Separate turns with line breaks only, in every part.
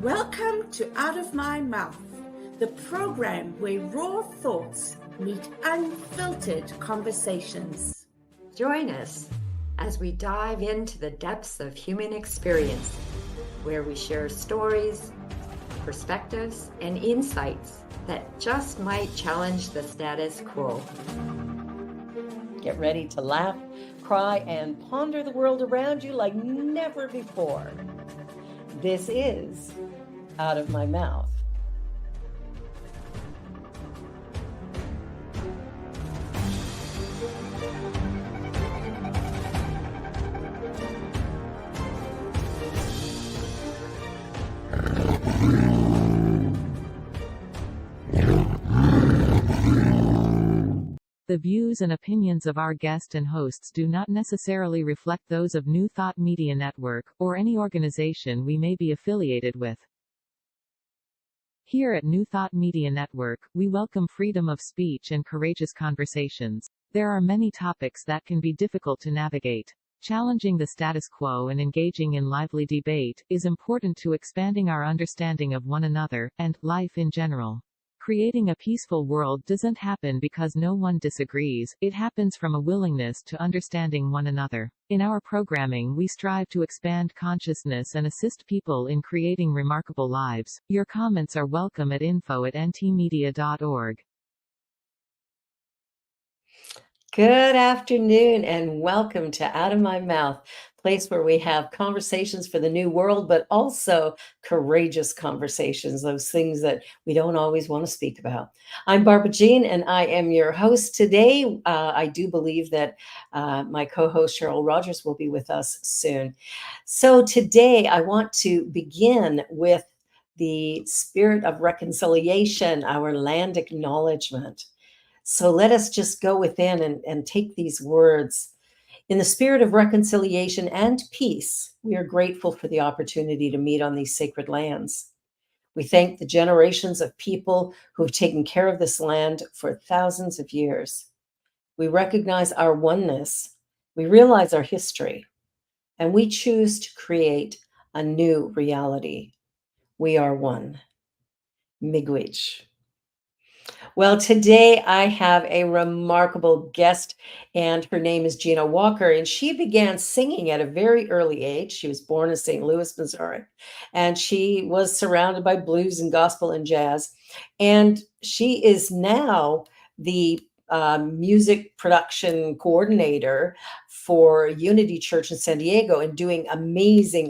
Welcome to Out of My Mouth, the program where raw thoughts meet unfiltered conversations.
Join us as we dive into the depths of human experience, where we share stories, perspectives, and insights that just might challenge the status quo.
Get ready to laugh, cry, and ponder the world around you like never before. This is Out of My Mouth.
The views and opinions of our guest and hosts do not necessarily reflect those of New Thought Media Network, or any organization we may be affiliated with. Here at New Thought Media Network, we welcome freedom of speech and courageous conversations. There are many topics that can be difficult to navigate. Challenging the status quo and engaging in lively debate is important to expanding our understanding of one another, and life in general. Creating a peaceful world doesn't happen because no one disagrees, it happens from a willingness to understanding one another. In our programming, we strive to expand consciousness and assist people in creating remarkable lives. Your comments are welcome at info@ntmedia.org.
Good afternoon and welcome to Out of My Mouth, place where we have conversations for the new world, but also courageous conversations, those things that we don't always want to speak about. I'm Barbara Jean and I am your host today. I do believe that my co-host Cheryl Rogers will be with us soon. So today I want to begin with the spirit of reconciliation, our land acknowledgement. So let us just go within and take these words. In the spirit of reconciliation and peace, we are grateful for the opportunity to meet on these sacred lands. We thank the generations of people who have taken care of this land for thousands of years. We recognize our oneness, we realize our history, and we choose to create a new reality. We are one. Miigwech. Well, today I have a remarkable guest, and her name is Gino Walker, and she began singing at a very early age. She was born in St. Louis, Missouri, and she was surrounded by blues and gospel and jazz, and she is now the music production coordinator for Unity Church in San Diego and doing amazing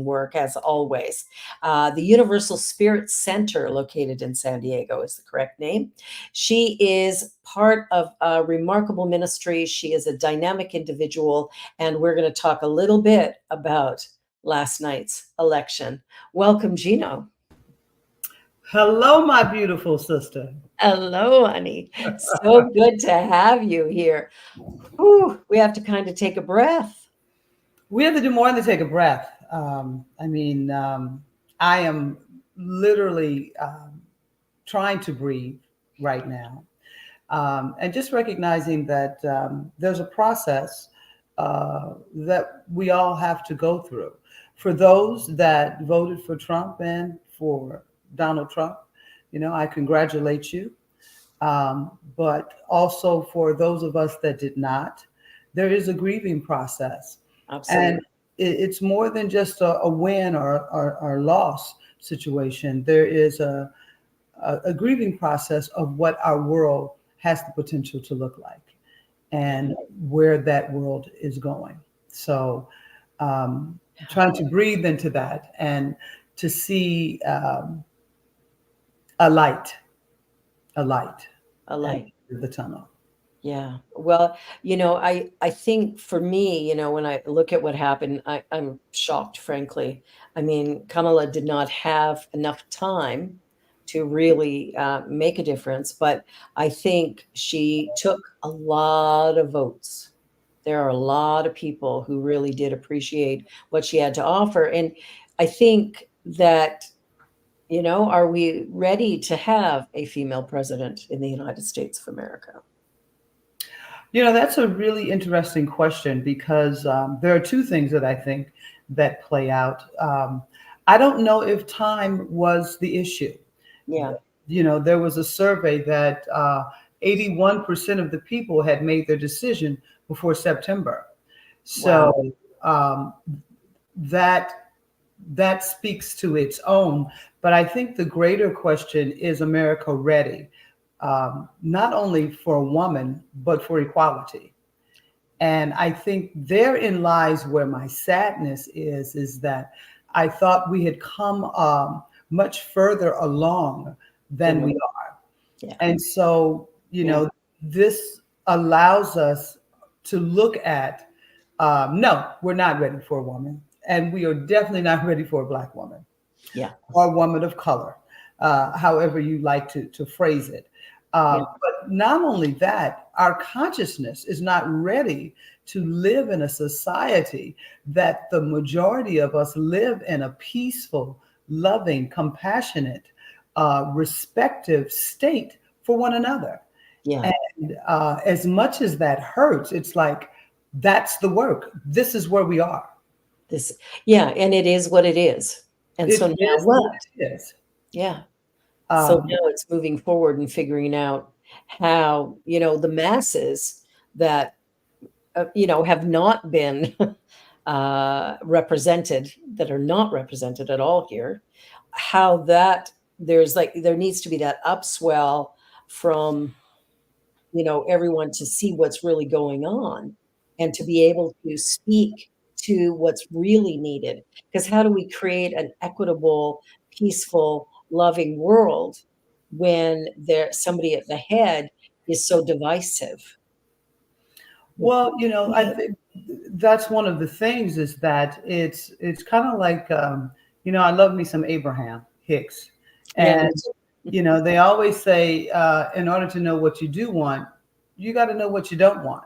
work as always. The Universal Spirit Center, located in San Diego, is the correct name. She is part of a remarkable ministry. She is a dynamic individual, and we're going to talk a little bit about last night's election. Welcome, Gino.
Hello, my beautiful sister.
Hello, honey. So good to have you here. Whew, we have to kind of take a breath.
We have to do more than take a breath. I am literally trying to breathe right now. And just recognizing that there's a process that we all have to go through. For those that voted for Trump and for Donald Trump, I congratulate you. But also for those of us that did not, there is a grieving process.
Absolutely.
And it's more than just a win or loss situation. There is a grieving process of what our world has the potential to look like and where that world is going. So trying to breathe into that and to see a light at the tunnel.
Yeah. Well, I think for me, when I look at what happened, I'm shocked, frankly. I mean, Kamala did not have enough time to really make a difference, but I think she took a lot of votes. There are a lot of people who really did appreciate what she had to offer. And I think that, are we ready to have a female president in the United States of America?
That's a really interesting question because there are two things that I think that play out. I don't know if time was the issue.
Yeah.
There was a survey that 81% of the people had made their decision before September. So that that speaks to its own. But I think the greater question is America ready, not only for a woman, but for equality? And I think therein lies where my sadness is that I thought we had come much further along than we are.
Yeah.
And so, this allows us to look at, no, we're not ready for a woman. And we are definitely not ready for a Black woman.
Yeah.
Or a woman of color, however you like to phrase it. But not only that, our consciousness is not ready to live in a society that the majority of us live in a peaceful, loving, compassionate, respective state for one another.
Yeah.
And as much as that hurts, it's like, that's the work. This is where we are.
And it is what it is. And so now what? Yeah. So now it's moving forward and figuring out how, the masses that, have not been represented, that are not represented at all here, how that there needs to be that upswell from, everyone to see what's really going on and to be able to speak to what's really needed. Because how do we create an equitable, peaceful, loving world when there's somebody at the head is so divisive?
Well, I think that's one of the things is that it's kind of like, I love me some Abraham Hicks. And, they always say, in order to know what you do want, you got to know what you don't want.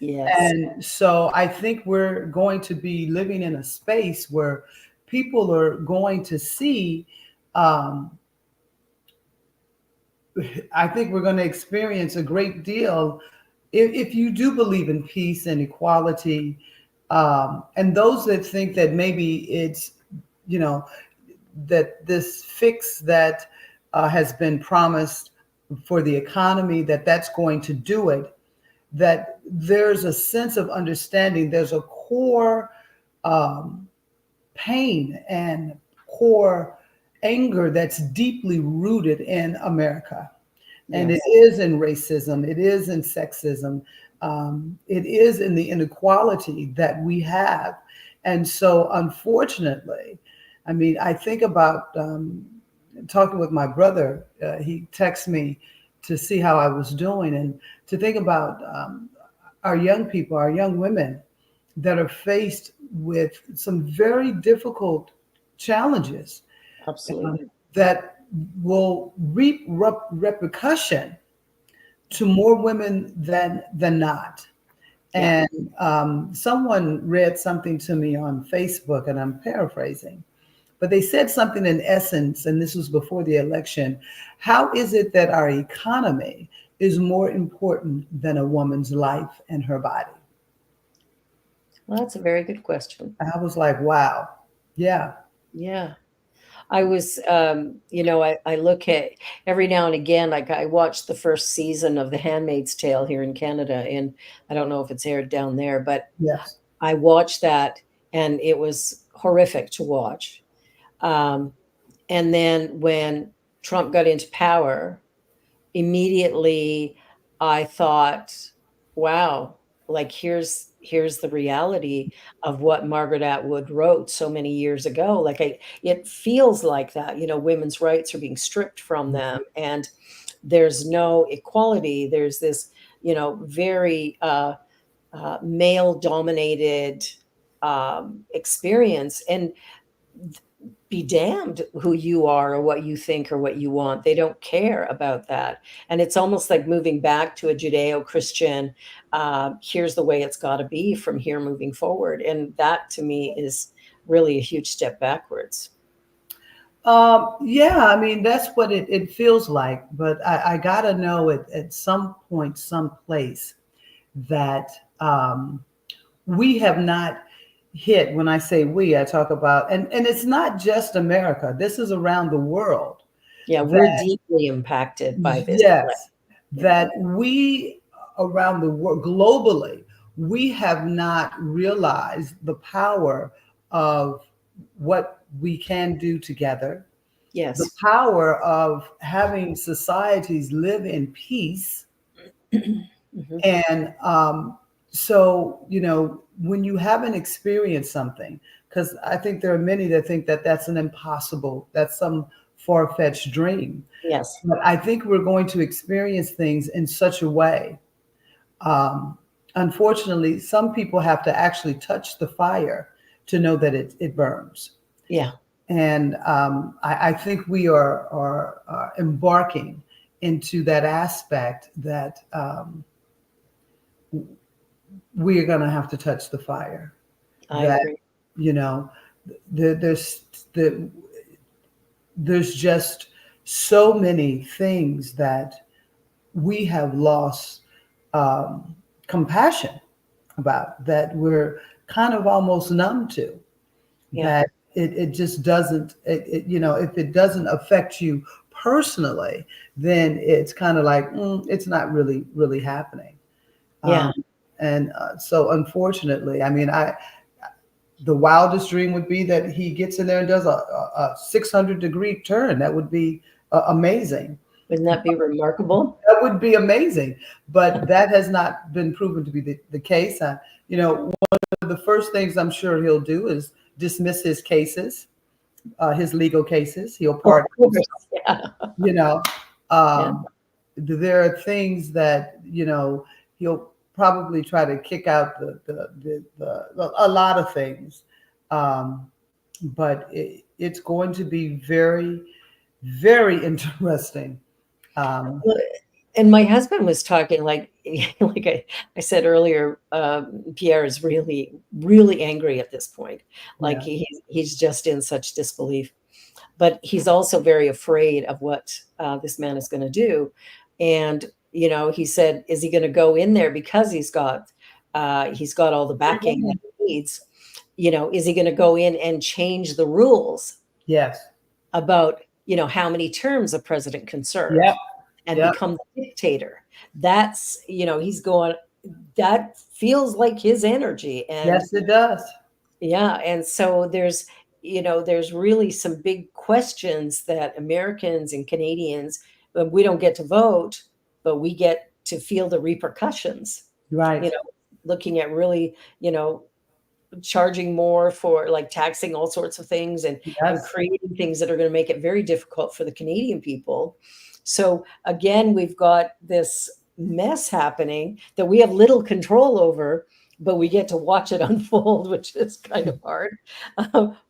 Yes.
And so I think we're going to be living in a space where people are going to see, I think we're going to experience a great deal if you do believe in peace and equality, and those that think that maybe it's, that this fix that has been promised for the economy, that's going to do it, that there's a sense of understanding, there's a core pain and core anger that's deeply rooted in America. And it is in racism, it is in sexism, it is in the inequality that we have. And so unfortunately, I mean, I think about talking with my brother, he texted me to see how I was doing and to think about our young people, our young women that are faced with some very difficult challenges.
Absolutely.
That will reap repercussion to more women than not.
Yeah.
And someone read something to me on Facebook, and I'm paraphrasing, but they said something in essence, and this was before the election. How is it that our economy is more important than a woman's life and her body?
Well, that's a very good question.
I was like, wow. Yeah.
Yeah. I was, I look at every now and again, like I watched the first season of The Handmaid's Tale here in Canada, and I don't know if it's aired down there, but
Yes.
I watched that and it was horrific to watch. And then when Trump got into power, immediately I thought, wow, like here's the reality of what Margaret Atwood wrote so many years ago. Like it feels like that, women's rights are being stripped from them and there's no equality. There's this, very male dominated experience, and be damned who you are or what you think or what you want. They don't care about that. And it's almost like moving back to a Judeo-Christian, here's the way it's got to be from here moving forward. And that to me is really a huge step backwards.
Yeah, I mean, that's what it feels like. But I got to know at some point, some place that we have not hit. When I say we, I talk about, and it's not just America. This is around the world.
Yeah, we're deeply impacted by this.
Yes, that we around the world, globally, we have not realized the power of what we can do together.
Yes.
The power of having societies live in peace.
Mm-hmm.
And so, when you haven't experienced something, because I think there are many that think that that's some far-fetched dream.
Yes.
But I think we're going to experience things in such a way. Unfortunately, some people have to actually touch the fire to know that it burns.
Yeah.
And I think we are embarking into that aspect that we are going to have to touch the fire.
I agree.
There's just so many things that we have lost compassion about, that we're kind of almost numb to.
Yeah.
That it just doesn't, if it doesn't affect you personally, then it's kind of like, it's not really happening.
Yeah.
So unfortunately, I mean, the wildest dream would be that he gets in there and does a 600-degree turn. That would be amazing.
Wouldn't that be remarkable?
That would be amazing. But that has not been proven to be the case. One of the first things I'm sure he'll do is dismiss his cases, his legal cases. He'll pardon.
Yeah.
There are things that, he'll probably try to kick out a lot of things. But it's going to be very, very interesting.
And my husband was talking, like I said earlier, Pierre is really, really angry at this point. Like he's just in such disbelief, but he's also very afraid of what this man is going to do. And, he said, is he going to go in there because he's got all the backing that he needs? Is he going to go in and change the rules?
Yes.
About, how many terms a president can serve.
Yep.
And become the dictator. That's, he's going, that feels like his energy. And
yes, it does.
Yeah. And so there's really some big questions that Americans and Canadians, we don't get to vote, but we get to feel the repercussions.
Right.
Looking at really, charging more for, like, taxing all sorts of things and creating things that are going to make it very difficult for the Canadian people. So again, we've got this mess happening that we have little control over, but we get to watch it unfold, which is kind of hard.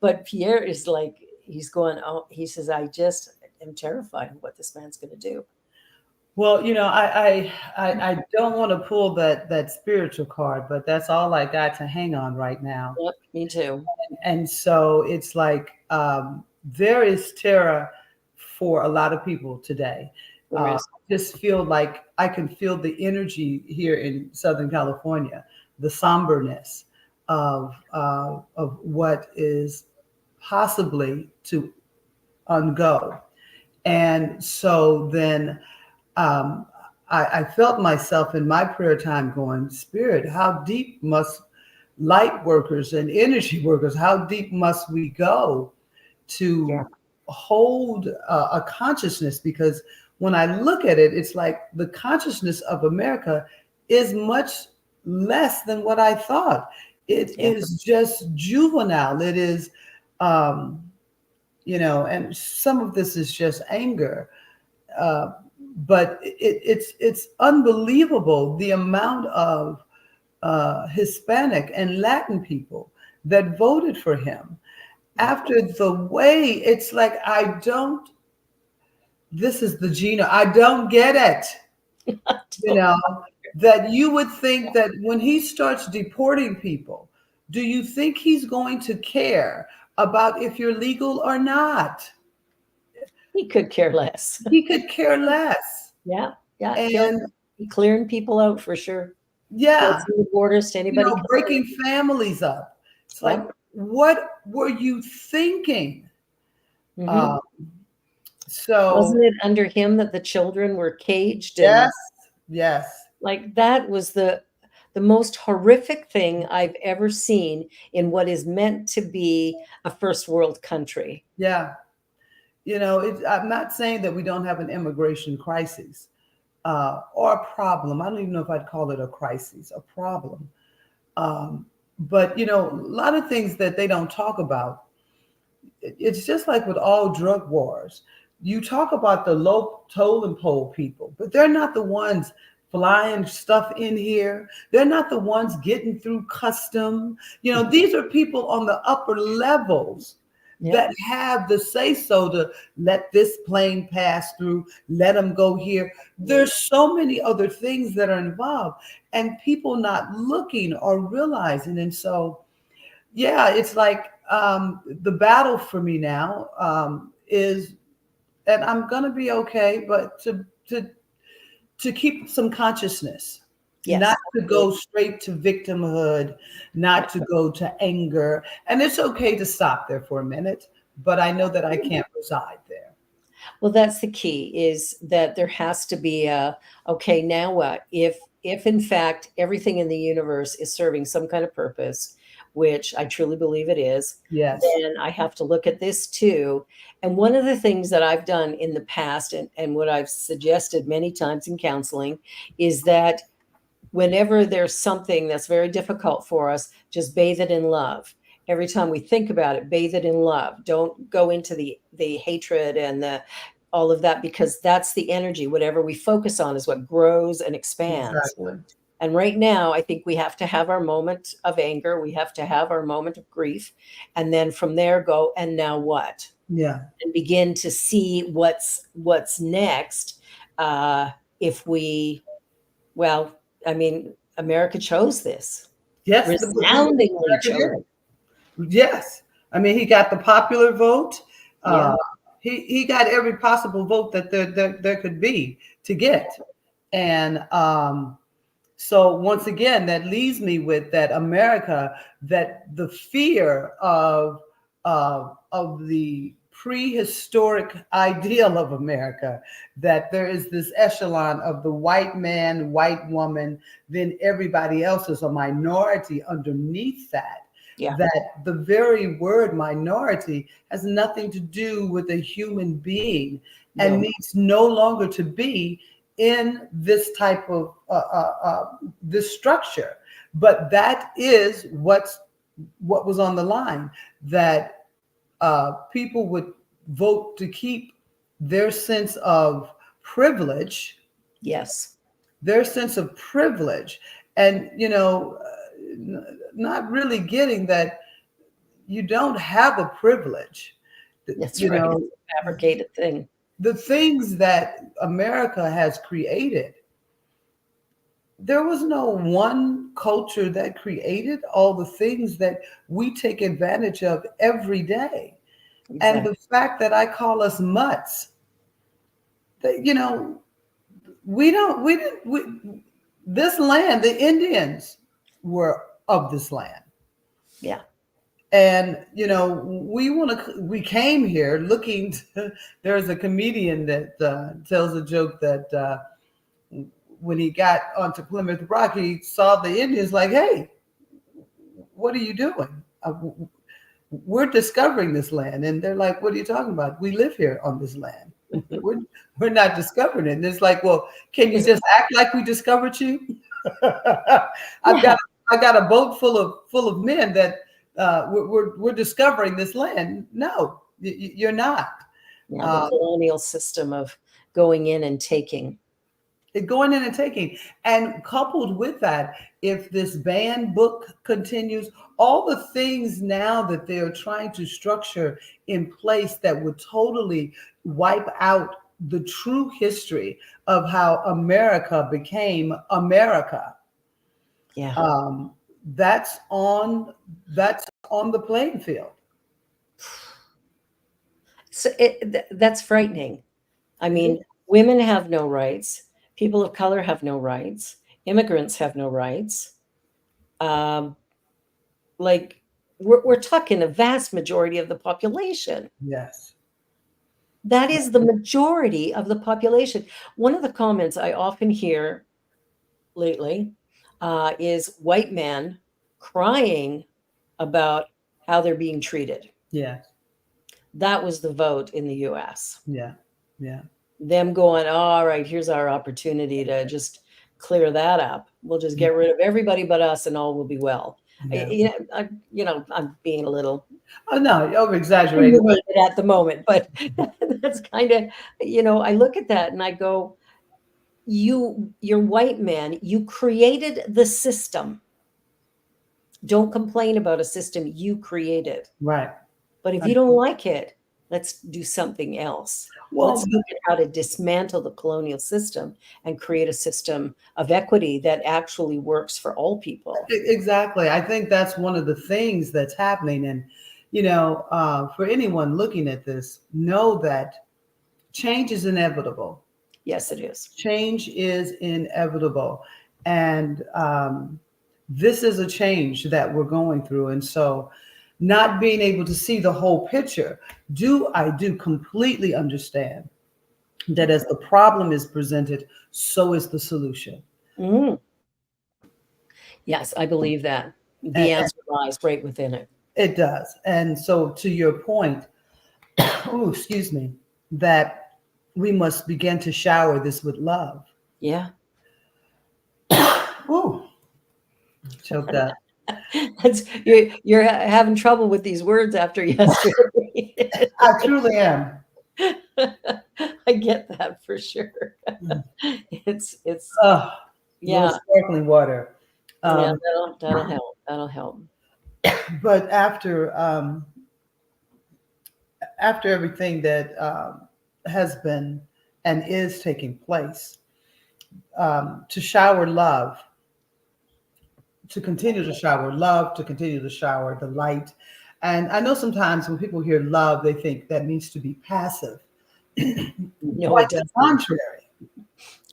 But Pierre is like, he says, I just am terrified of what this man's going to do.
Well, I don't want to pull that spiritual card, but that's all I got to hang on right now.
Yep, me too.
And so it's like, there is terror for a lot of people today. I just feel like I can feel the energy here in Southern California, the somberness of what is possibly to go. And so then I felt myself in my prayer time going, Spirit, how deep must light workers and energy workers, how deep must we go to hold a consciousness? Because when I look at it, it's like the consciousness of America is much less than what I thought. It is just juvenile. It is, and some of this is just anger. But it's unbelievable the amount of Hispanic and Latin people that voted for him. After the way, it's like, this is the Gino, I don't get it. That you would think that when he starts deporting people, do you think he's going to care about if you're legal or not?
He could care less.
He could care less.
Yeah.
And
clearing people out for sure.
Yeah.
The borders to anybody.
Breaking families up. It's like, what were you thinking?
Mhm.
So
Wasn't it under him that the children were caged?
yes,
And
yes,
like that was the most horrific thing I've ever seen in what is meant to be a first world country.
yeah. I'm not saying that we don't have an immigration crisis or a problem. I don't even know if I'd call it a crisis, a problem. But a lot of things that they don't talk about. It's just like with all drug wars. You talk about the low toll and pole people, but they're not the ones flying stuff in here. They're not the ones getting through custom. These are people on the upper levels that have the say so to let this plane pass through, let them go here. There's so many other things that are involved and people not looking or realizing. And so, yeah, it's like the battle for me now is, and I'm gonna be okay, but to keep some consciousness,
Yes.
not to go straight to victimhood, not to go to anger, and it's okay to stop there for a minute. But I know that I can't reside there.
Well, that's the key, is that there has to be a, okay, now what? If in fact everything in the universe is serving some kind of purpose, which I truly believe it is,
Yes.
then I have to look at this too. And one of the things that I've done in the past, and what I've suggested many times in counseling, is that whenever there's something that's very difficult for us, just bathe it in love. Every time we think about it, bathe it in love. Don't go into the hatred and all of that, because that's the energy. Whatever we focus on is what grows and expands.
Exactly.
And right now, I think we have to have our moment of anger. We have to have our moment of grief. And then from there go, and now what?
Yeah.
And begin to see what's next. If we, well, I mean, America chose this.
Yes.
Resoundingly chose.
Yes. I mean, he got the popular vote.
Yeah.
He got every possible vote that there could be to get. And so once again, that leaves me with that America, that the fear of the prehistoric ideal of America, that there is this echelon of the white man, white woman, then everybody else is a minority underneath that.
Yeah.
That the very word minority has nothing to do with a human being and needs no longer to be in this type of this structure. But that is what was on the line, that people would vote to keep their sense of privilege.
Yes.
Their sense of privilege. And, not really getting that you don't have a privilege.
That's right. It's a fabricated thing.
The things that America has created, there was no one culture that created all the things that we take advantage of every day. Exactly. And the fact that I call us mutts, that, this land, the Indians were of this land.
Yeah.
And, we came here looking there's a comedian that tells a joke that when he got onto Plymouth Rock, he saw the Indians like, hey, what are you doing? We're discovering this land. And they're like, what are you talking about? We live here on this land. We're not discovering it. And it's like, well, can you just act like we discovered you? I got a boat full of men that we're discovering this land. No, you're not.
Yeah, the colonial system of going in and taking.
And coupled with that, if this banned book continues, all the things now that they're trying to structure in place that would totally wipe out the true history of how America became America.
Yeah.
That's on the playing field.
So that's frightening. I mean, women have no rights. People of color have no rights. Immigrants have no rights. Like, we're talking a vast majority of the population.
Yes.
That is the majority of the population. One of the comments I often hear lately is white men crying about how they're being treated.
Yes.
That was the vote in the US.
Yeah. Yeah.
Them going, oh, all right, here's our opportunity to just clear that up. We'll just get rid of everybody but us and all will be well.
Yeah.
I'm being a little
Oh no, over exaggerated.
at the moment, but that's kind of, I look at that and I go, you're white man, you created the system. Don't complain about a system you created.
Right.
But if you don't like it, let's do something else.
Well,
let's look at how to dismantle the colonial system and create a system of equity that actually works for all people.
Exactly. I think that's one of the things that's happening. And, for anyone looking at this, know that change is inevitable.
Yes, it is.
Change is inevitable. And this is a change that we're going through. And so not being able to see the whole picture, I do completely understand that as the problem is presented, so is the solution.
Mm. Yes, I believe that. The answer lies right within it.
It does. And so to your point, excuse me, that we must begin to shower this with love.
Yeah.
Ooh, choked up.
You're having trouble with these words after yesterday.
I truly am.
I get that for sure. It's
yeah, sparkling water.
Yeah, that'll help. That'll help.
But after everything that has been and is taking place, to shower love, to continue to shower love, to continue to shower the light. And I know sometimes when people hear love, they think that needs to be passive.
No,
quite
it doesn't.
the contrary.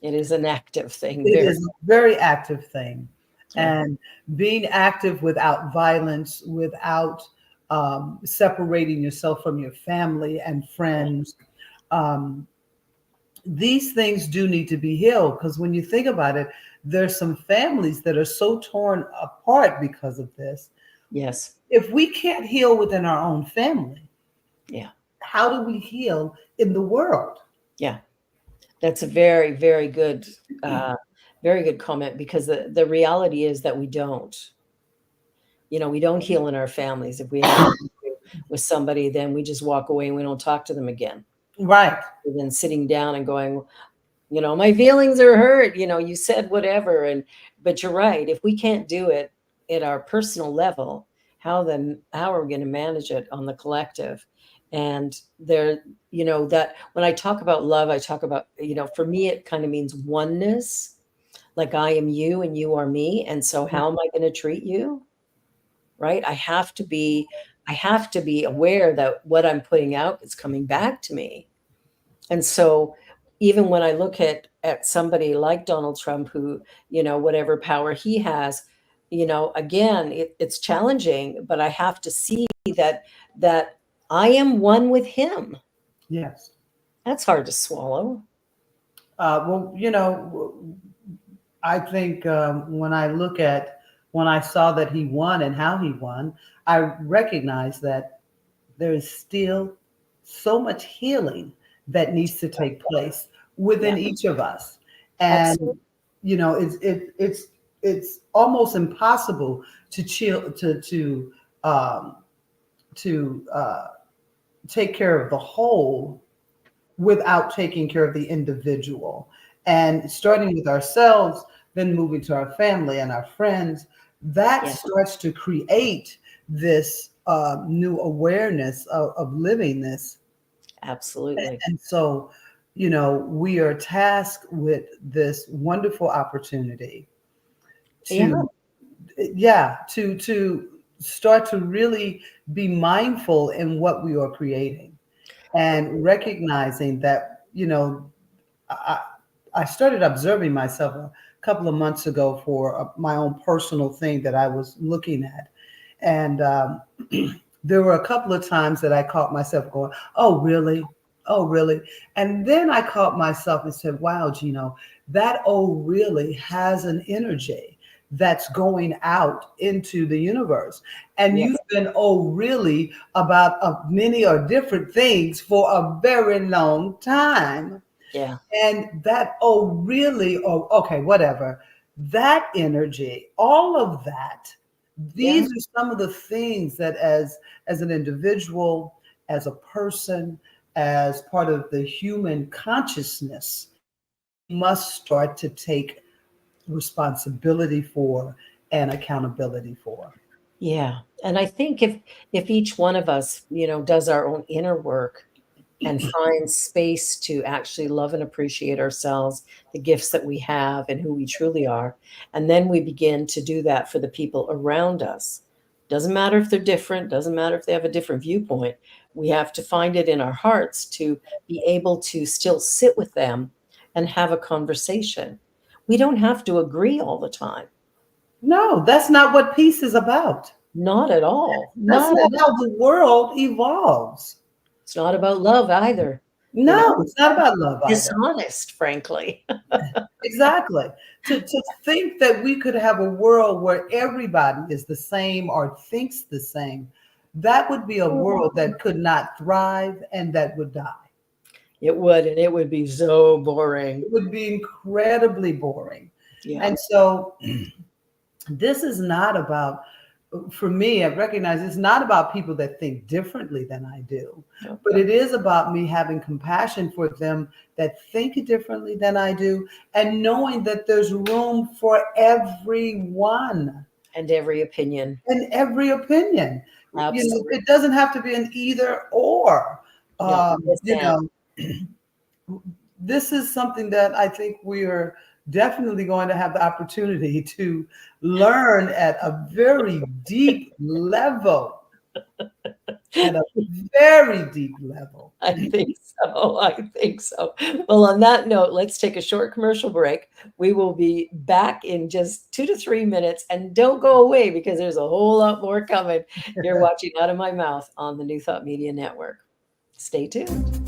It is an active thing.
It is a very active thing. Yeah. And being active without violence, without separating yourself from your family and friends, these things do need to be healed, because when you think about it, there's some families that are so torn apart because of this.
Yes.
If we can't heal within our own family,
yeah,
how do we heal in the world?
Yeah, that's a very, very good comment, because the reality is that we don't. We don't heal in our families. If we have with somebody, then we just walk away and we don't talk to them again.
Right.
And then sitting down and going, my feelings are hurt. You said whatever, but you're right. If we can't do it at our personal level, how are we going to manage it on the collective? And that when I talk about love, I talk about, for me, it kind of means oneness, like I am you and you are me. And so how am I going to treat you? Right. I have to be aware that what I'm putting out is coming back to me. And so even when I look at somebody like Donald Trump, who, whatever power he has, again, it's challenging, but I have to see that I am one with him.
Yes.
That's hard to swallow.
I think when I saw that he won and how he won, I recognize that there is still so much healing that needs to take place within each of us. And, it's almost impossible to take care of the whole without taking care of the individual, and starting with ourselves, then moving to our family and our friends. That starts to create this new awareness of living this.
Absolutely.
And so, we are tasked with this wonderful opportunity to start to really be mindful in what we are creating, and recognizing that, I started observing myself a couple of months ago for my own personal thing that I was looking at. And there were a couple of times that I caught myself going, oh, really? Oh, really? And then I caught myself and said, wow, Gino, that oh, really has an energy that's going out into the universe. And
Yeah.
you've been, oh, really about many or different things for a very long time.
Yeah.
And that, oh, really? Oh, okay, whatever. That energy, all of that, these are some of the things that as an individual, as a person, as part of the human consciousness, must start to take responsibility for and accountability for.
Yeah. And I think if each one of us, does our own inner work and finds space to actually love and appreciate ourselves, the gifts that we have and who we truly are, and then we begin to do that for the people around us. Doesn't matter if they're different, doesn't matter if they have a different viewpoint. We have to find it in our hearts to be able to still sit with them and have a conversation. We don't have to agree all the time.
No, that's not what peace is about.
Not at all.
That's not how the world evolves.
It's not about love either.
No, it's not about love either.
Dishonest, frankly.
Exactly. To think that we could have a world where everybody is the same or thinks the same, that would be a world that could not thrive and that would die.
It would, and it would be so boring.
It would be incredibly boring.
Yeah.
And so this is not about, for me, I recognize it's not about people that think differently than I do, but it is about me having compassion for them that think differently than I do, and knowing that there's room for everyone.
And every opinion.
And every opinion.
Absolutely.
It doesn't have to be an either or. This is something that I think we are definitely going to have the opportunity to learn at a very deep level. At a very deep level.
I think so. Well, on that note, let's take a short commercial break. We will be back in just 2 to 3 minutes, and don't go away because there's a whole lot more coming. You're watching Out of My Mouth on the New Thought Media Network. Stay tuned.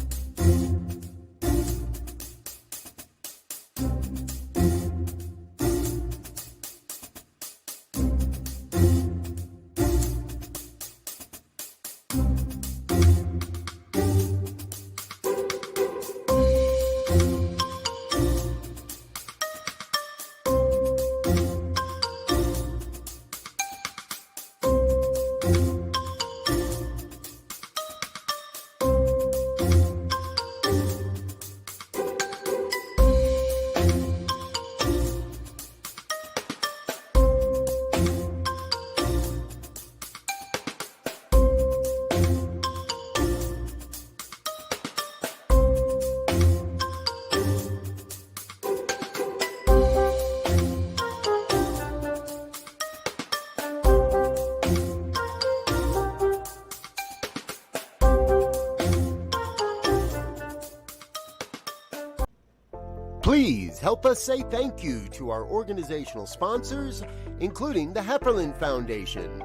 Please help us say thank you to our organizational sponsors, including the Hepperlin Foundation,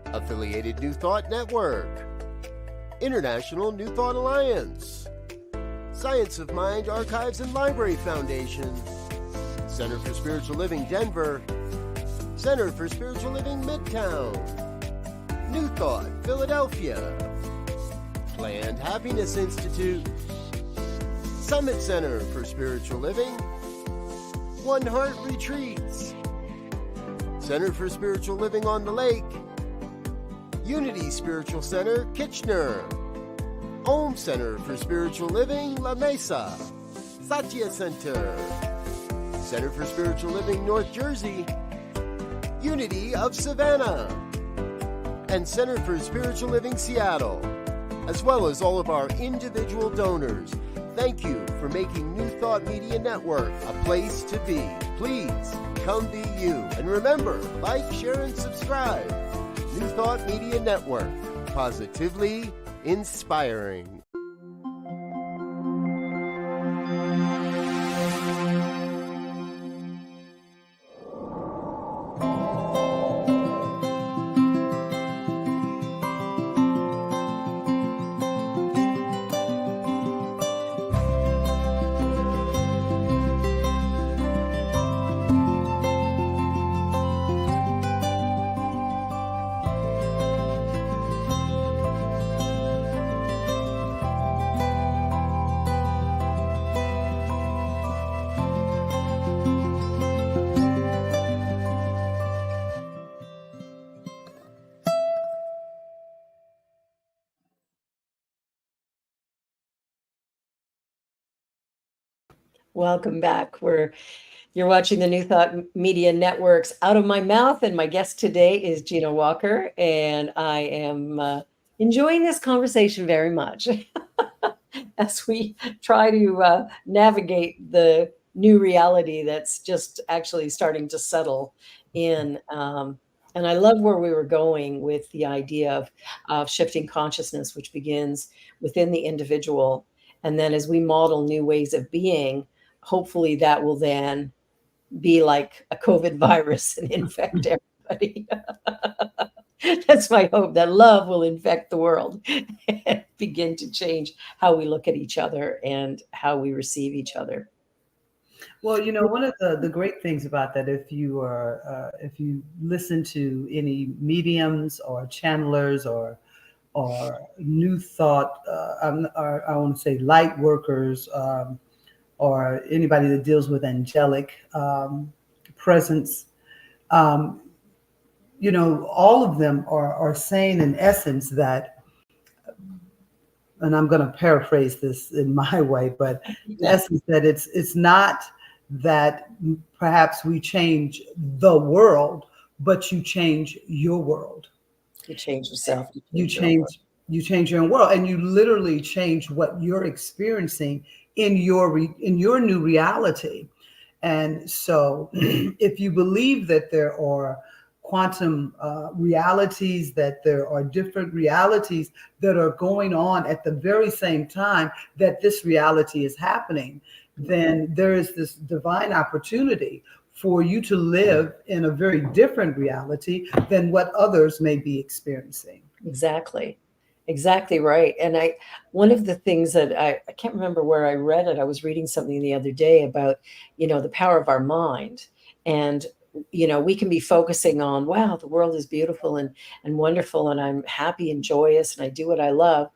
Affiliated New Thought Network, International New Thought Alliance, Science of Mind Archives and Library Foundation, Center for Spiritual Living Denver, Center for Spiritual Living Midtown, New Thought Philadelphia, Planned Happiness Institute, Summit Center for Spiritual Living, One Heart Retreats, Center for Spiritual Living on the Lake, Unity Spiritual Center, Kitchener, Om Center for Spiritual Living, La Mesa, Satya Center, Center for Spiritual Living, North Jersey, Unity of Savannah, and Center for Spiritual Living, Seattle, as well as all of our individual donors. Thank you for making New Thought Media Network a place to be. Please come be you. And remember, like, share, and subscribe. New Thought Media Network, positively inspiring.
Welcome back. You're watching the New Thought Media Network's Out of My Mouth, and my guest today is Gino Walker, and I am enjoying this conversation very much as we try to navigate the new reality that's just actually starting to settle in. And I love where we were going with the idea of shifting consciousness, which begins within the individual. And then as we model new ways of being, hopefully that will then be like a COVID virus and infect everybody. That's my hope, that love will infect the world and begin to change how we look at each other and how we receive each other.
Well, one of the great things about that, if you listen to any mediums or channelers or new thought, or I want to say light workers, or anybody that deals with angelic presence, all of them are saying in essence that, and I'm going to paraphrase this in my way, but in essence that it's not that perhaps we change the world, but you change your world.
You change yourself.
You change your own world, and you literally change what you're experiencing in your new reality. And so if you believe that there are quantum realities, that there are different realities that are going on at the very same time that this reality is happening, then there is this divine opportunity for you to live in a very different reality than what others may be experiencing.
Exactly right. And one of the things that I can't remember where I read it. I was reading something the other day about, the power of our mind. And, we can be focusing on, wow, the world is beautiful and wonderful, and I'm happy and joyous, and I do what I love,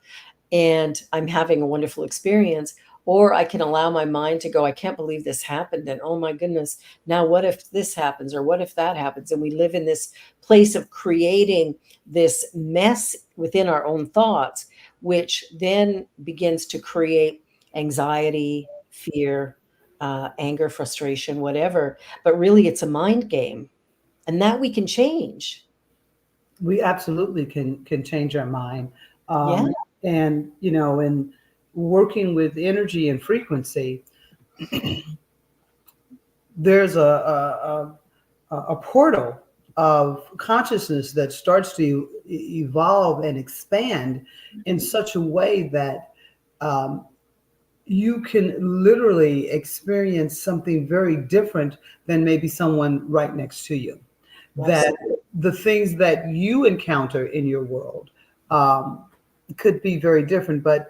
and I'm having a wonderful experience. Or I can allow my mind to go, I can't believe this happened. And oh my goodness, now what if this happens, or what if that happens? And we live in this place of creating this mess within our own thoughts, which then begins to create anxiety, fear, anger, frustration, whatever. But really it's a mind game, and that we can change.
We absolutely can change our mind.
Yeah.
And, in working with energy and frequency, there's a portal of consciousness that starts to evolve and expand in such a way that you can literally experience something very different than maybe someone right next to you. That the things that you encounter in your world could be very different. But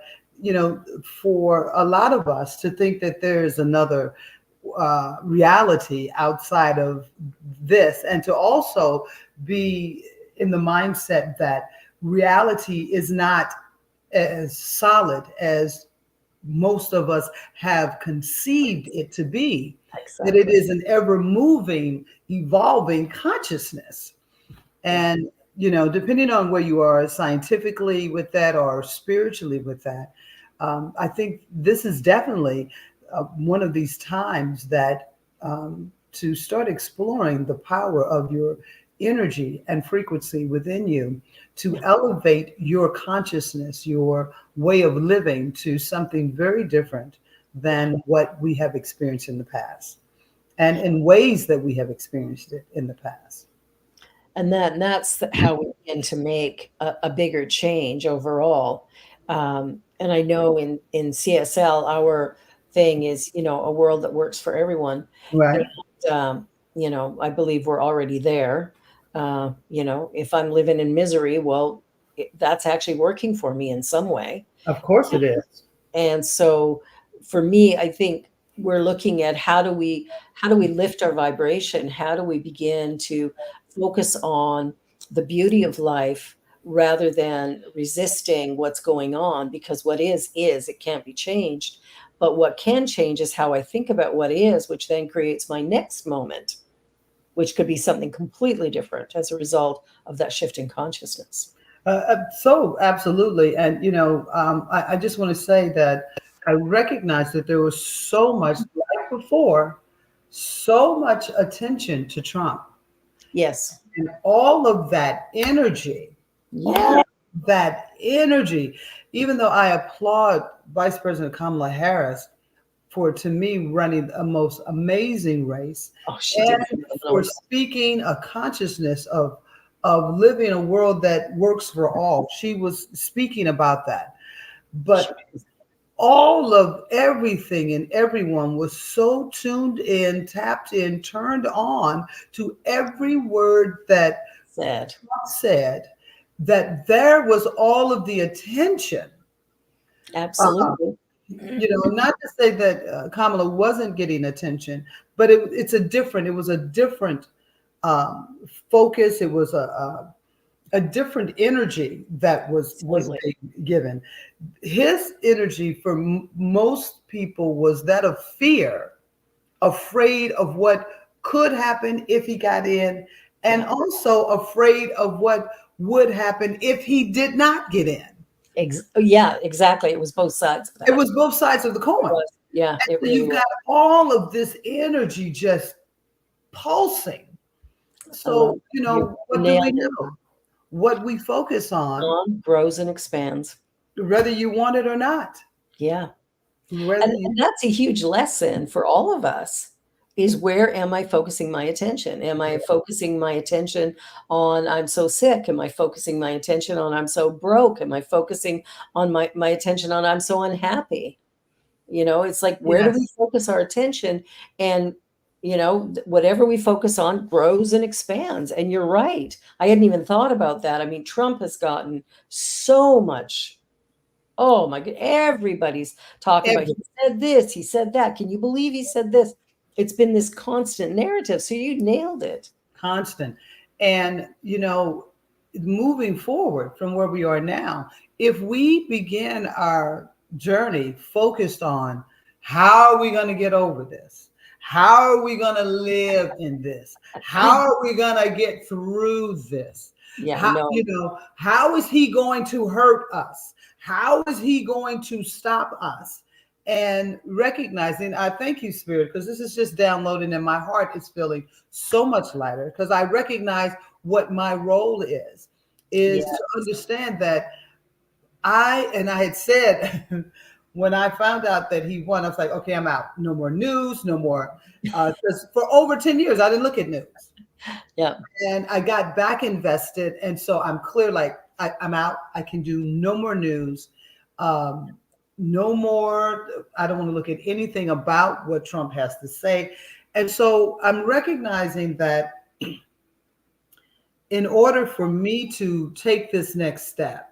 for a lot of us to think that there's another reality outside of this, and to also be in the mindset that reality is not as solid as most of us have conceived it to be, that it is an ever moving, evolving consciousness. And depending on where you are scientifically with that or spiritually with that, I think this is definitely one of these times that to start exploring the power of your energy and frequency within you, to elevate your consciousness, your way of living to something very different than what we have experienced in the past, and in ways that we have experienced it in the past.
And that's how we begin to make a bigger change overall. And I know in CSL, our thing is, a world that works for everyone.
Right.
And, I believe we're already there. If I'm living in misery, well, that's actually working for me in some way.
Of course it is.
And so for me, I think we're looking at how do we lift our vibration? How do we begin to focus on the beauty of life rather than resisting what's going on? Because what is, it can't be changed. But what can change is how I think about what is, which then creates my next moment, which could be something completely different as a result of that shift in consciousness.
So absolutely. And, I just want to say that I recognize that there was so much light before, so much attention to Trump.
Yes.
And all of that energy,
Yeah.
that energy, even though I applaud Vice President Kamala Harris for, to me, running a most amazing race,
Oh, she
and
did.
for speaking a consciousness of living a world that works for all. She was speaking about that. But all of everything and everyone was so tuned in, tapped in, turned on to every word that
Sad.
Trump said, that there was all of the attention.
Absolutely.
You know, not to say that Kamala wasn't getting attention, but it was a different focus. It was a different energy that was being given. His energy for most people was that of fear, afraid of what could happen if he got in, and also afraid of what would happen if he did not get in.
Yeah, exactly. It was both sides of that.
It was both sides of the coin.
Yeah.
And so you've got all of this energy just pulsing. So, you know, what do we do? What we focus on
grows and expands,
whether you want it or not.
Yeah. And that's a huge lesson for all of us, is where am I focusing my attention? Am I focusing my attention on I'm so sick? Am I focusing my attention on I'm so broke? Am I focusing on my attention on I'm so unhappy? You know, it's like, where do we focus our attention? And, you know, whatever we focus on grows and expands. And you're right. I hadn't even thought about that. I mean, Trump has gotten so much. Oh my God. Everybody's talking about, he said this, he said that. Can you believe he said this? It's been this constant narrative. So you nailed it.
Constant. And, you know, moving forward from where we are now, if we begin our journey focused on how are we going to get over this? How are we going to live in this? How are we going to get through this? You know, how is he going to hurt us? How is he going to stop us? And recognizing, I thank you, Spirit, because this is just downloading and my heart is feeling so much lighter, because I recognize what my role is to understand that I had said when I found out that he won, I was like, okay, I'm out. No more news, no more. Because for over 10 years, I didn't look at news.
Yeah.
And I got back invested. And so I'm clear, like, I'm out. I can do no more news. No more. I don't want to look at anything about what Trump has to say. And so I'm recognizing that in order for me to take this next step,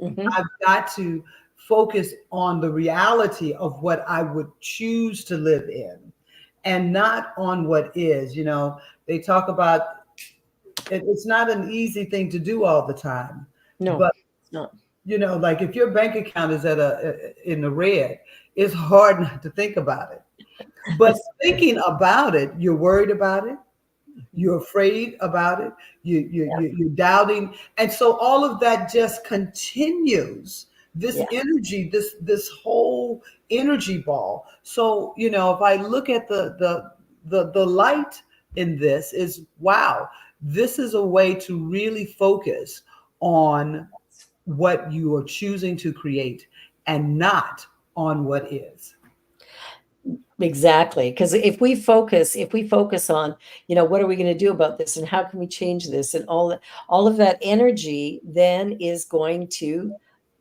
I've got to focus on the reality of what I would choose to live in and not on what is. You know, they talk about it's not an easy thing to do all the time.
No,
but
it's not.
You know, like if your bank account is in the red, it's hard not to think about it. But thinking about it, you're worried about it. You're afraid about it. You're doubting. And so all of that just continues this energy, this whole energy ball. So, you know, if I look at the light in this is, wow, this is a way to really focus on what you are choosing to create and not on what is.
Exactly. Because if we focus on, you know, what are we going to do about this and how can we change this, and all of that energy then is going to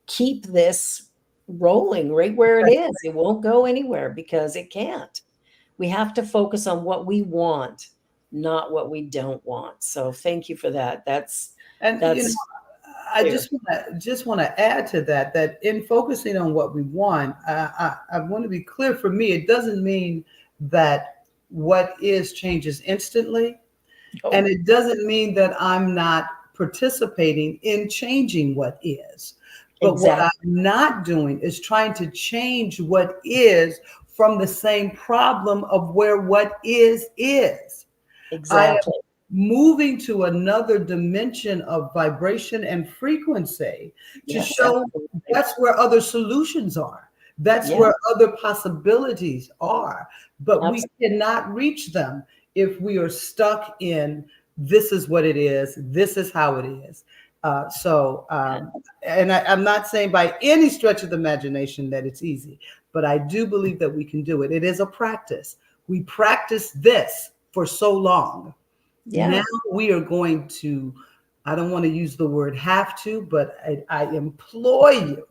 keep this rolling right where it is. It won't go anywhere because it can't. We have to focus on what we want, not what we don't want. So thank you for that. That's
you know, I just want to add to that in focusing on what we want, I want to be clear. For me, it doesn't mean that what is changes instantly. And it doesn't mean that I'm not participating in changing what is. But what I'm not doing is trying to change what is from the same problem of where what is.
Exactly.
Moving to another dimension of vibration and frequency to show that's where other solutions are. That's
Yeah.
where other possibilities are, but we
Absolutely.
cannot reach them if we are stuck in this is what it is, this is how it is. And I'm not saying by any stretch of the imagination that it's easy, but I do believe that we can do it. It is a practice. We practice this for so long.
Yeah.
Now we are going to, I don't want to use the word have to, but I implore you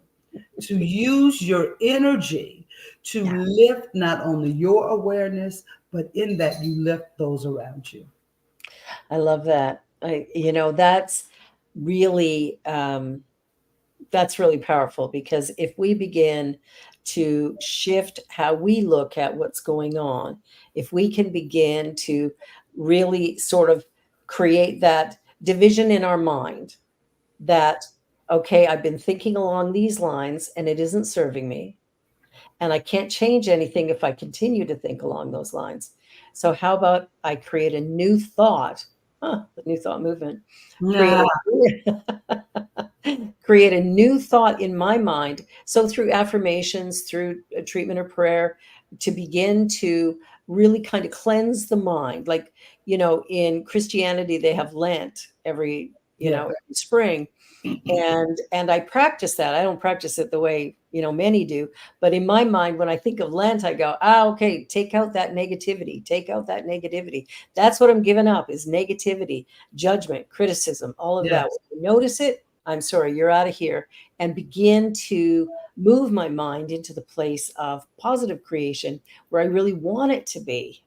to use your energy to lift not only your awareness, but in that you lift those around you.
I love that. That's really powerful, because if we begin to shift how we look at what's going on, if we can begin to really sort of create that division in our mind that, okay, I've been thinking along these lines and it isn't serving me, and I can't change anything if I continue to think along those lines. So how about I create a new thought? The new thought movement. Create a new thought in my mind. So through affirmations, through a treatment or prayer, to begin to really kind of cleanse the mind. Like, in Christianity, they have Lent every spring. And I practice that. I don't practice it the way, many do. But in my mind, when I think of Lent, I go, okay, take out that negativity. Take out that negativity. That's what I'm giving up, is negativity, judgment, criticism, all of that. When you notice it, I'm sorry, you're out of here. And begin to move my mind into the place of positive creation, where I really want it to be,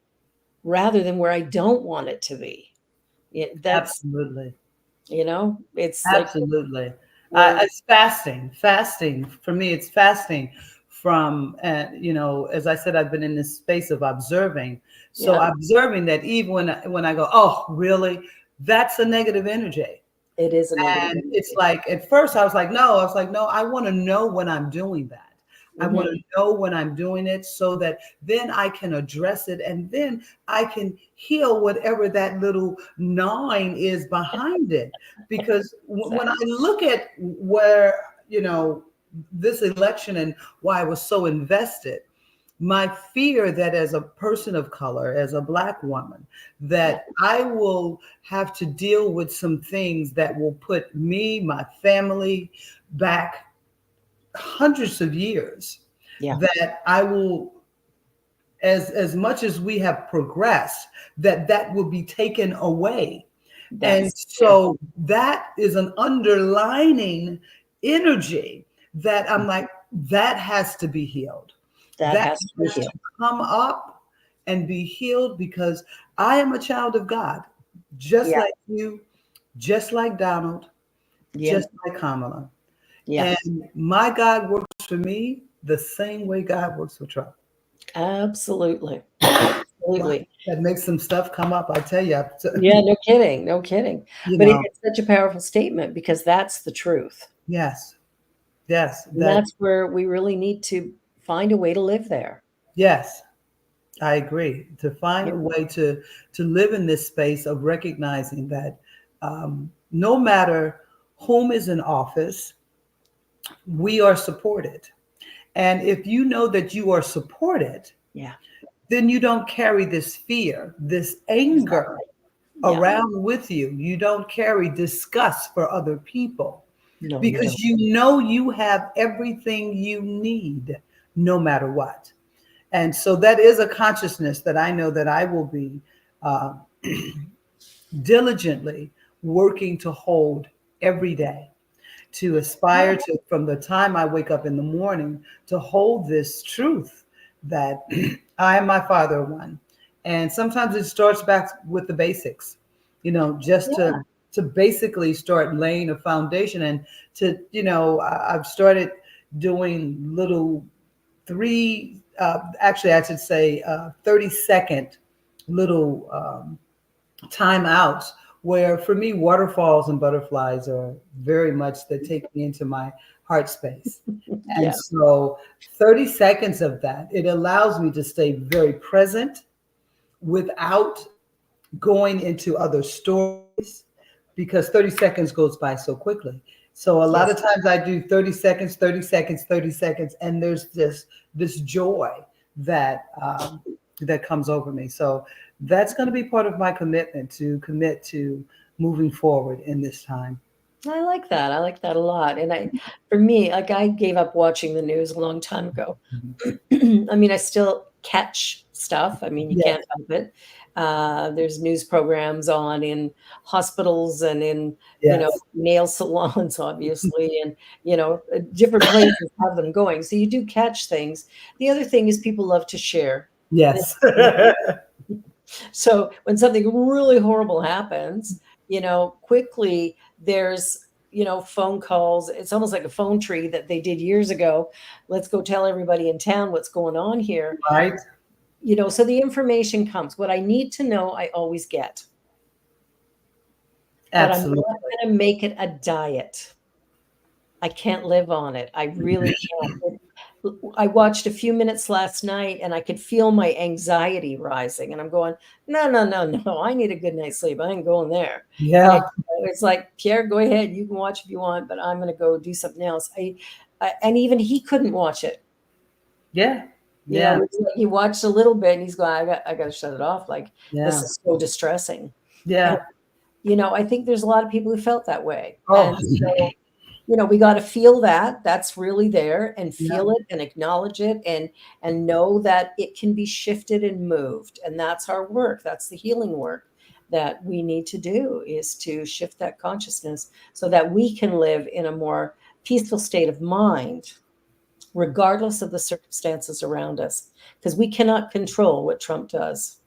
rather than where I don't want it to be. That's
absolutely.
It's
absolutely. It's fasting for me. It's fasting from, as I said, I've been in this space of observing. So observing that even when I go, oh, really? That's a negative energy.
It is a negative
and
energy.
It's like, at first I was like, no, I want to know when I'm doing that. I want to know when I'm doing it, so that then I can address it, and then I can heal whatever that little gnawing is behind it. Because when I look at where, this election and why I was so invested, my fear that as a person of color, as a Black woman, that I will have to deal with some things that will put me, my family back hundreds of years, that I will, as much as we have progressed, that will be taken away. So that is an underlining energy that I'm like, that has to be healed. That has to come up and be healed, because I am a child of God, just like you, just like Donald, just like Kamala. And my God works for me the same way God works for Trump.
Absolutely. Absolutely.
That makes some stuff come up, I tell you.
Yeah, no kidding. No kidding. But it's such a powerful statement, because that's the truth.
Yes. Yes.
That's where we really need to find a way to live there.
Yes. I agree. To find a way to live in this space of recognizing that no matter whom is in office, we are supported. And if you know that you are supported, then you don't carry this fear, this anger around with you. You don't carry disgust for other people, because you know you have everything you need, no matter what. And so that is a consciousness that I know that I will be diligently working to hold every day, to aspire to, from the time I wake up in the morning, to hold this truth that I and my Father are one. And sometimes it starts back with the basics, just to basically start laying a foundation, and to, I've started doing little 30-second little timeouts, where for me, waterfalls and butterflies are very much that take me into my heart space. And so 30 seconds of that, it allows me to stay very present without going into other stories, because 30 seconds goes by so quickly. So a lot
Yes.
of times I do 30 seconds, 30 seconds, 30 seconds, and there's this joy that that comes over me. So that's going to be part of my commitment, to commit to moving forward in this time.
I like that. I like that a lot. And for me, like, I gave up watching the news a long time ago. I mean, I still catch stuff. I mean, you
Yes.
can't help it. There's news programs on in hospitals and in,
Yes.
nail salons, obviously, and, different places have them going. So you do catch things. The other thing is people love to share.
Yes.
So when something really horrible happens, quickly there's, phone calls. It's almost like a phone tree that they did years ago. Let's go tell everybody in town what's going on here.
Right.
So the information comes. What I need to know, I always get. But I'm not
Absolutely.
going to make it a diet. I can't live on it. I really can't. I watched a few minutes last night and I could feel my anxiety rising. And I'm going, no. I need a good night's sleep. I ain't going there.
Yeah.
And it's like, Pierre, go ahead. You can watch if you want, but I'm going to go do something else. And even he couldn't watch it.
Yeah.
Yeah. He watched a little bit and he's going, I got to shut it off. Like,
Yeah.
this is so distressing.
Yeah.
And, I think there's a lot of people who felt that way.
Oh.
And so, we got to feel that that's really there, and feel it and acknowledge it, and know that it can be shifted and moved. And that's our work. That's the healing work that we need to do, is to shift that consciousness so that we can live in a more peaceful state of mind, regardless of the circumstances around us, because we cannot control what Trump does.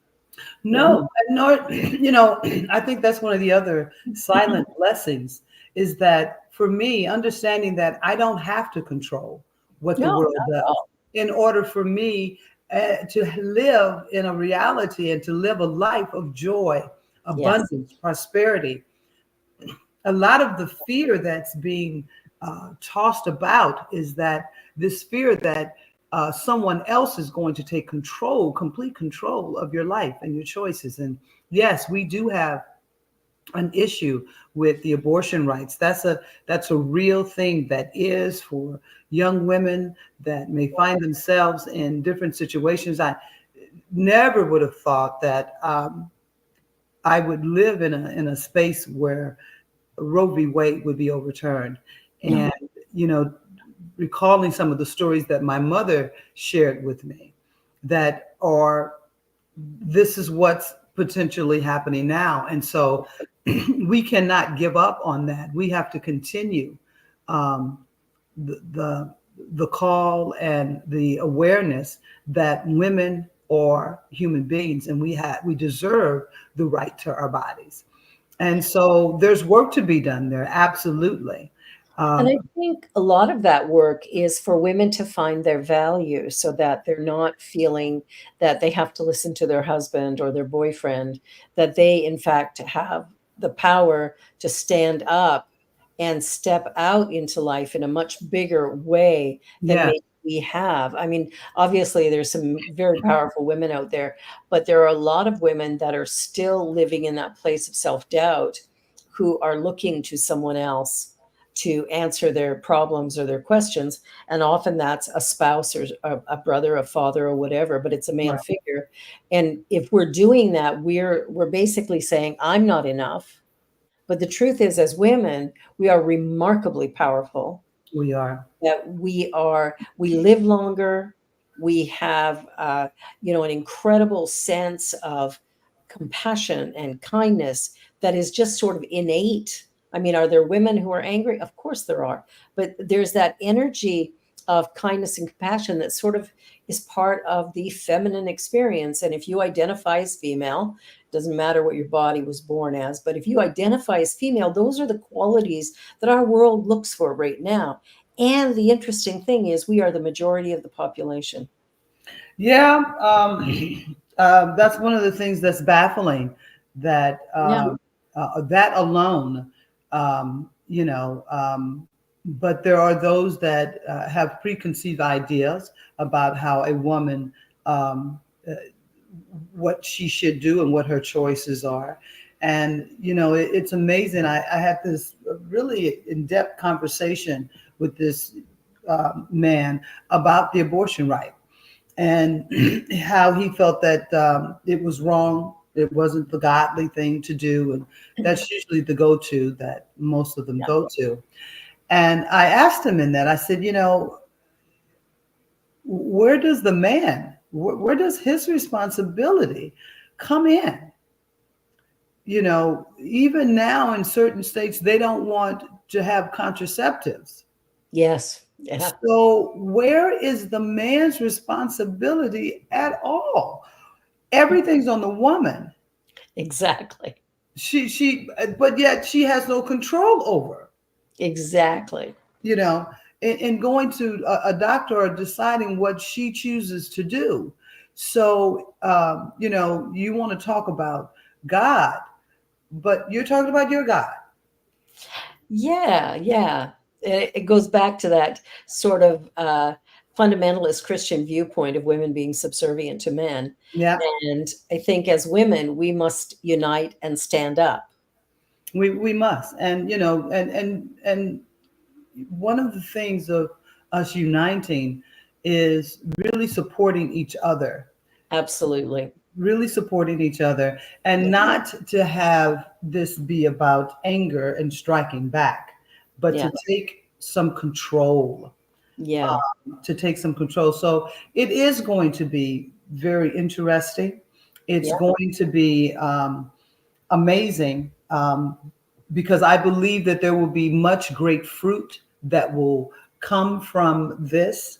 No, nor, I think that's one of the other silent blessings, is that for me, understanding that I don't have to control what the world does in order for me to live in a reality and to live a life of joy, abundance, prosperity. A lot of the fear that's being tossed about is that this fear that someone else is going to take complete control of your life and your choices. And yes, we do have an issue with the abortion rights. That's a real thing that is for young women that may find themselves in different situations. I never would have thought that I would live in a space where Roe v. Wade would be overturned. And, recalling some of the stories that my mother shared with me that are, this is what's potentially happening now. And so we cannot give up on that. We have to continue the call and the awareness that women are human beings, and we deserve the right to our bodies. And so there's work to be done there. Absolutely.
And I think a lot of that work is for women to find their value, so that they're not feeling that they have to listen to their husband or their boyfriend, that they, in fact, have the power to stand up and step out into life in a much bigger way than maybe we have. I mean, obviously, there's some very powerful women out there, but there are a lot of women that are still living in that place of self-doubt, who are looking to someone else to answer their problems or their questions. And often that's a spouse or a brother, a father, or whatever, but it's a male figure. And if we're doing that, we're basically saying, I'm not enough. But the truth is, as women, we are remarkably powerful.
We are.
That we live longer. We have, an incredible sense of compassion and kindness that is just sort of innate. I mean, are there women who are angry? Of course there are. But there's that energy of kindness and compassion that sort of is part of the feminine experience. And if you identify as female, doesn't matter what your body was born as, but if you identify as female, those are the qualities that our world looks for right now. And the interesting thing is, we are the majority of the population.
Yeah. That's one of the things that's baffling, that that alone, but there are those that have preconceived ideas about how a woman, what she should do and what her choices are. And, it's amazing. I had this really in-depth conversation with this man about the abortion right, and how he felt that it was wrong. It wasn't the godly thing to do. And that's usually the go-to that most of them go to. And I asked him in that, I said, where does the man, where does his responsibility come in? Even now in certain states, they don't want to have contraceptives.
Yes. Yeah.
So where is the man's responsibility at all? Everything's on the woman.
Exactly.
But yet she has no control over.
Exactly.
In going to a doctor or deciding what she chooses to do. So, you want to talk about God, but you're talking about your God.
Yeah. Yeah. It goes back to that sort of fundamentalist Christian viewpoint of women being subservient to men.
Yeah.
And I think as women, we must unite and stand up.
We must. And, and one of the things of us uniting is really supporting each other.
Absolutely.
Really supporting each other, and not to have this be about anger and striking back, but to take some control.
Yeah.
To take some control. So it is going to be very interesting. It's going to be amazing, because I believe that there will be much great fruit that will come from this.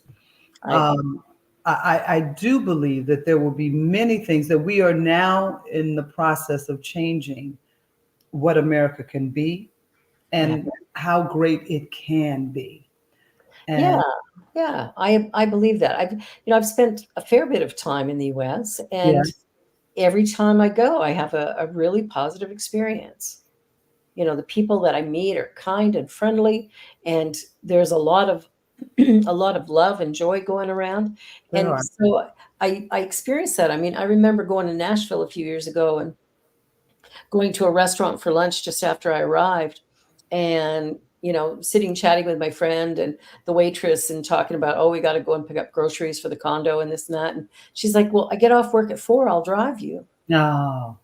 I do believe that there will be many things that we are now in the process of changing what America can be and how great it can be. And
I believe that. I've spent a fair bit of time in the US, and every time I go, I have a really positive experience. The people that I meet are kind and friendly, and there's a lot of love and joy going around. And so I experienced that. I mean, I remember going to Nashville a few years ago and going to a restaurant for lunch just after I arrived, and sitting chatting with my friend and the waitress and talking about, oh, we got to go and pick up groceries for the condo and this and that. And she's like, well, I get off work at 4, I'll drive you.
No.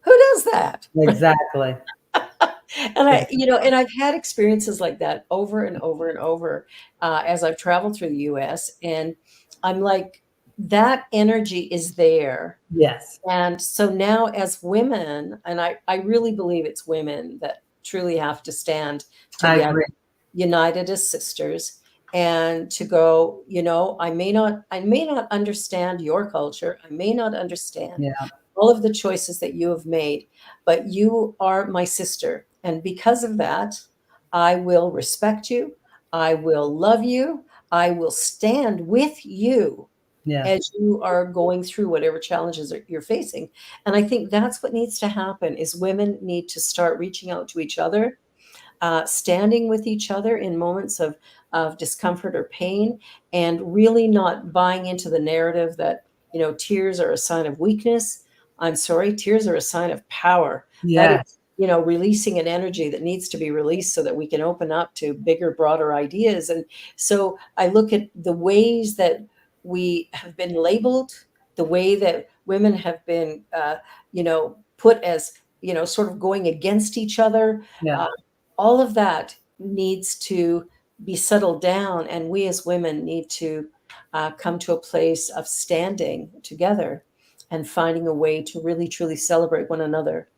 Who does that?
Exactly.
And I've had experiences like that over and over and over as I've traveled through the US. And I'm like, that energy is there.
Yes.
And so now as women, and I really believe it's women that truly have to stand together, united as sisters, and to go, I may not understand your culture. I may not understand all of the choices that you have made, but you are my sister. And because of that, I will respect you. I will love you. I will stand with you as you are going through whatever challenges you're facing. And I think that's what needs to happen is women need to start reaching out to each other, standing with each other in moments of discomfort or pain, and really not buying into the narrative that, tears are a sign of weakness. I'm sorry, tears are a sign of power. That is, releasing an energy that needs to be released so that we can open up to bigger, broader ideas. And so I look at the ways that we have been labeled, the way that women have been, put as, sort of going against each other. All of that needs to be settled down. And we as women need to come to a place of standing together and finding a way to really, truly celebrate one another.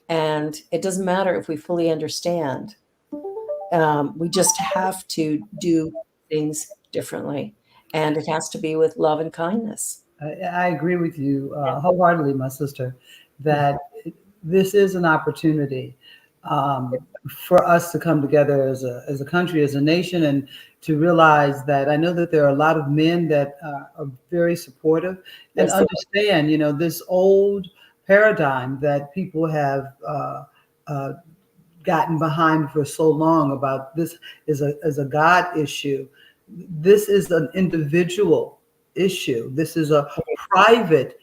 And it doesn't matter if we fully understand. We just have to do things differently. And it has to be with love and kindness.
I agree with you wholeheartedly, my sister, that this is an opportunity for us to come together as a country, as a nation, and to realize that I know that there are a lot of men that are very supportive and understand, this old paradigm that people have gotten behind for so long about this is a God issue. This is an individual issue. This is a private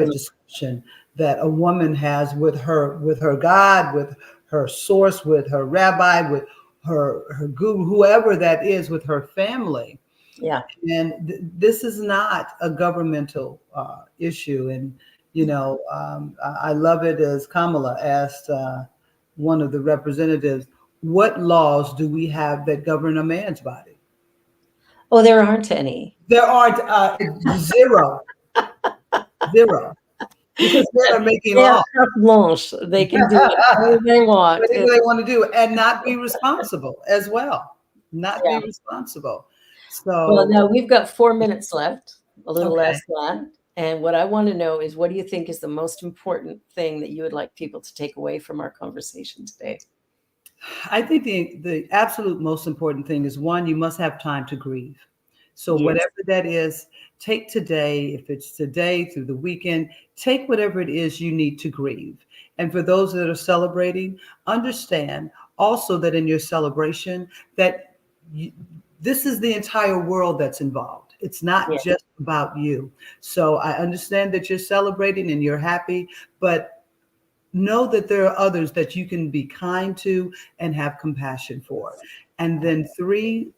discussion that a woman has with her God, with her source, with her rabbi, with her guru, whoever that is, with her family.
Yeah.
And this is not a governmental issue. And, I love it as Kamala asked one of the representatives, what laws do we have that govern a man's body?
Oh, there aren't any.
There aren't zero. Zero. Because they're making laws.
Carte blanche. They can do whatever they want.
Whatever they want to do, and not be responsible as well. Not be responsible. So,
well, now we've got 4 minutes left, a little
Okay.
less than that. And what I want to know is, what do you think is the most important thing that you would like people to take away from our conversation today?
I think the absolute most important thing is, one, you must have time to grieve. So
Yes.
whatever that is, take today, if it's today through the weekend, take whatever it is you need to grieve. And for those that are celebrating, understand also that in your celebration, that this is the entire world that's involved. It's not
Yes.
just about you. So I understand that you're celebrating and you're happy, but know that there are others that you can be kind to and have compassion for. And then 3,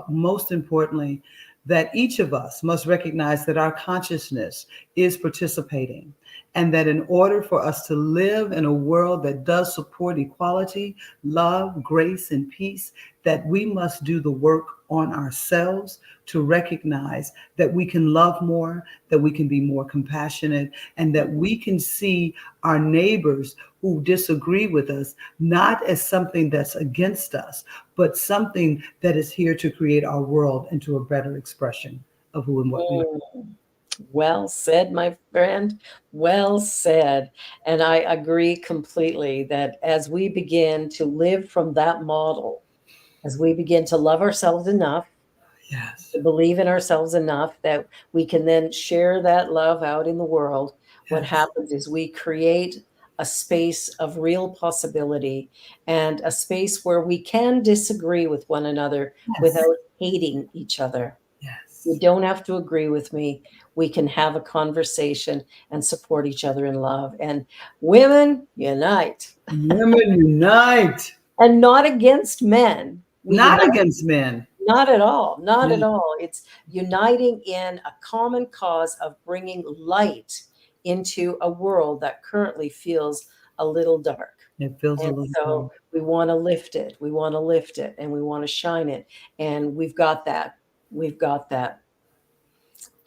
most importantly, that each of us must recognize that our consciousness is participating, and that in order for us to live in a world that does support equality, love, grace, and peace, that we must do the work on ourselves to recognize that we can love more, that we can be more compassionate, and that we can see our neighbors who disagree with us not as something that's against us, but something that is here to create our world into a better expression of who and what we are.
Well said, my friend. Well said. And I agree completely that as we begin to live from that model, as we begin to love ourselves enough,
Yes.
to believe in ourselves enough that we can then share that love out in the world, what
Yes.
happens is we create a space of real possibility and a space where we can disagree with one another
Yes.
without hating each other.
Yes.
You don't have to agree with me. We can have a conversation and support each other in love. And women, unite.
Women unite.
And not against men. We
Not
unite.
against men.
Not at all. Not
Yeah.
at all. It's uniting in a common cause of bringing light into a world that currently feels a little dark.
It feels a
And
little
so
dark.
we want to lift it. We want to lift it and we want to shine it. And we've got that. We've got that.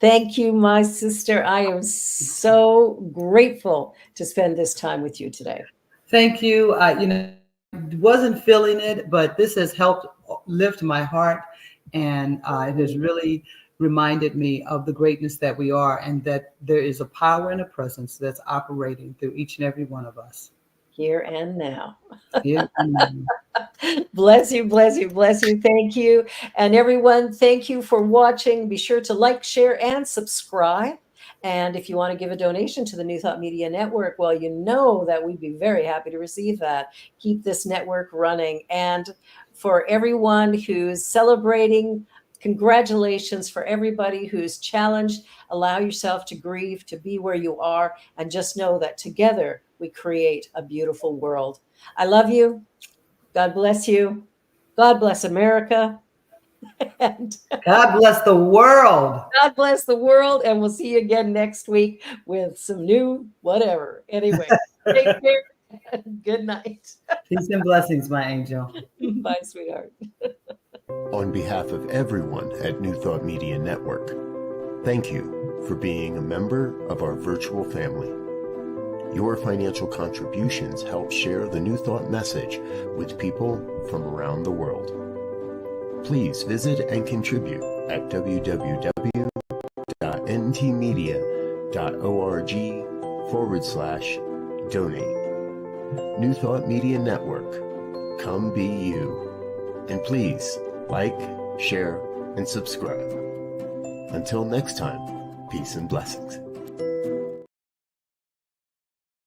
Thank you, my sister. I am so grateful to spend this time with you today.
Thank you. Wasn't feeling it, but this has helped lift my heart, and it has really reminded me of the greatness that we are, and that there is a power and a presence that's operating through each and every one of us.
Here and now.
Here and now.
Bless you, bless you, bless you. Thank you. And everyone, thank you for watching. Be sure to like, share, and subscribe. And if you want to give a donation to the New Thought Media Network, well, you know that we'd be very happy to receive that. Keep this network running. And for everyone who's celebrating, congratulations. For everybody who's challenged, allow yourself to grieve, to be where you are, and just know that together we create a beautiful world. I love you. God bless you. God bless America. And
God bless the world.
God bless the world. And we'll see you again next week with some new whatever. Anyway, take care. Good night.
Peace and blessings, my angel.
Bye, sweetheart.
On behalf of everyone at New Thought Media Network, thank you for being a member of our virtual family. Your financial contributions help share the New Thought message with people from around the world. Please visit and contribute at www.ntmedia.org/donate. New Thought Media Network. Come be you. And please like, share, and subscribe. Until next time, peace and blessings.